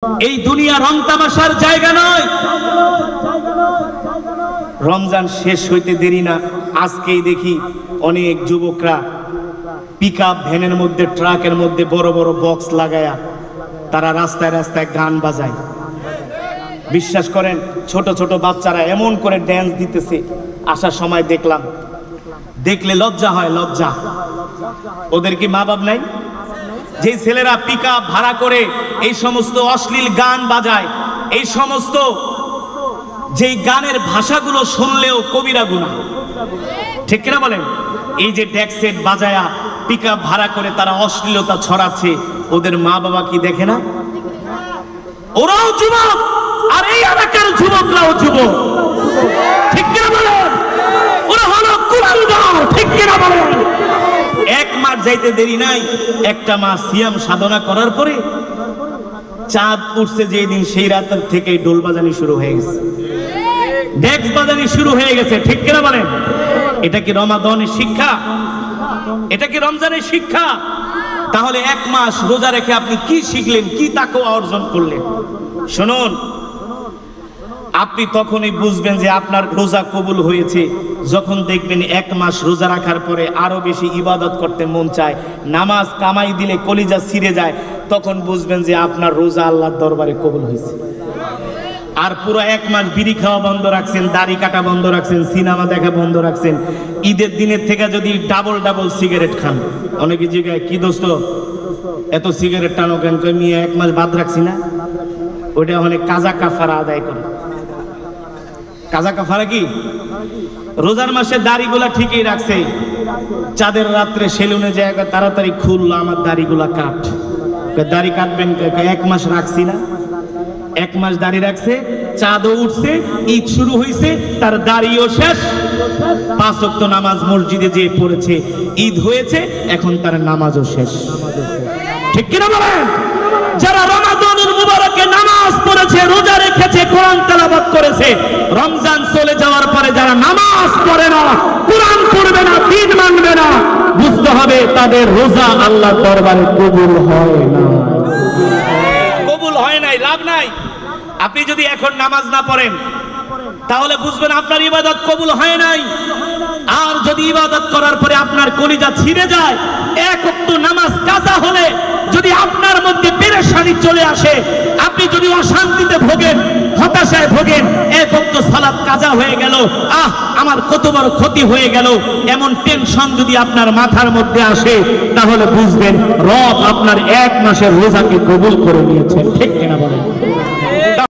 এই দুনিয়া রং তামাশার জায়গা নয়। রমজান শেষ হইতে দেরি না, আজকেই দেখি অনেক যুবকরা পিকআপ ভ্যানের মধ্যে, ট্রাকের মধ্যে বড় বড় বক্স লাগায়া তারা রাস্তায় রাস্তায় গান বাজায়। বিশ্বাস করেন, ছোট ছোট বাচ্চারা এমন করে ড্যান্স দিতেছে, আসার সময় দেখলাম, দেখলে লজ্জা হয়, লজ্জা। ওদের কি মা বাপ নাই? যে ছেলেরা পিকআপ ভাড়া করে এই সমস্ত অশ্লীল গান বাজায়, এই সমস্ত যেই গানের ভাষাগুলো শুনলেও কবিরা গুনাহ, ঠিক কিনা বলেন? এই যে ডেক সেট বাজায়া পিকআপ ভাড়া করে তারা অশ্লীলতা ছড়াচ্ছে, ওদের মা বাবা কি দেখে না? ওরাও যুবক, আর এই এলাকার যুবকরাও যুবক, ঠিক কিনা বলেন? ওরা হলো কুলাঙ্গার, ঠিক কিনা বলেন? এক মাস যাইতে দেরি নাই, একটা মাস সিয়াম সাধনা করার পরে চাঁদ উঠছে যেই দিন, সেই রাত থেকে ঢোল বাজানি শুরু হয়ে গেছে, ডেক বাজানি শুরু হয়ে গেছে, ঠিক কিনা বলেন? এটা কি রমাদানের শিক্ষা? এটা কি রমজানের শিক্ষা? তাহলে এক মাস রোজা রেখে আপনি কি শিখলেন, কি তাকওয়া অর্জন করলেন? শুনুন, আপনি তখনই বুঝবেন যে আপনার রোজা কবুল হয়েছে যখন দেখবেন এক মাস রোজা রাখার পরে আরো বেশি ইবাদত করতে মন চায়, নামাজ কামাই দিলে কলিজা ছিঁড়ে যায়, তখন বুঝবেন যে আপনার রোজা আল্লাহর দরবারে কবুল হয়েছে। আর পুরো এক মাস বিড়ি খাওয়া বন্ধ রাখছেন, দাড়ি কাটা বন্ধ রাখছেন, সিনেমা দেখা বন্ধ রাখছেন, ঈদের দিনের থেকে যদি ডাবল ডাবল সিগারেট খান, অনেকে জিজ্ঞাসা কি দোস্ত এত সিগারেট টানো কেন? নিয়ে এক মাস বাদ রাখছি না, ওইটা অনেক কাজা কাফারা আদায় করে। কাজা কাফারা কি? রোজার মাসে দাড়িগুলা ঠিকই রাখছে, চাঁদের রাত্রে সেলুনে জায়গা তাড়াতাড়ি খুললো, আমার দাড়িগুলা কাট। দাড়ি কাটবেন, এক মাস রাখছি না, এক মাস দাড়ি রাখছে, চাঁদও উঠছে, ঈদ শুরু হয়েছে, তার দাড়িও শেষ, 5 ওয়াক্ত নামাজ মসজিদে যে পড়েছে, ঈদ হয়েছে, এখন তার নামাজও শেষ, ঠিক কিনা বলেন? যারা রমাদানুল মুবারকে নামাজ পড়েছে, রোজা রেখেছে, কোরআন তেলাওয়াত করেছে, রমজান চলে যাওয়ার পরে যারা নামাজ পড়ে না, কোরআন পড়বে না, দিন মানবে না, বুঝতে হবে তাদের রোজা আল্লাহর দরবারে কবুল হয় না, কবুল হয় নাই, লাভ নাই। আপনি যদি এখন নামাজ না পড়েন তাহলে বুঝবেন আপনার ইবাদত কবুল হয় নাই। আর যদি ইবাদত করার পরে আপনার কলিজা ছিঁড়ে যায়, এক ওয়াক্ত নামাজ কাজা হলে যদি আপনার মধ্যে পেরেশানি চলে আসে, আপনি যদি অশান্তিতে ভোগেন, হতাশায় ভোগেন, এক ওয়াক্ত সালাত কাজা হয়ে গেল, আমার কত বড় ক্ষতি হয়ে গেল, এমন টেনশন যদি আপনার মাথার মধ্যে আসে, তাহলে বুঝবেন রব আপনার এক মাসের রোজাকে কবুল করে নিয়েছেন, ঠিক কিনা বলেন?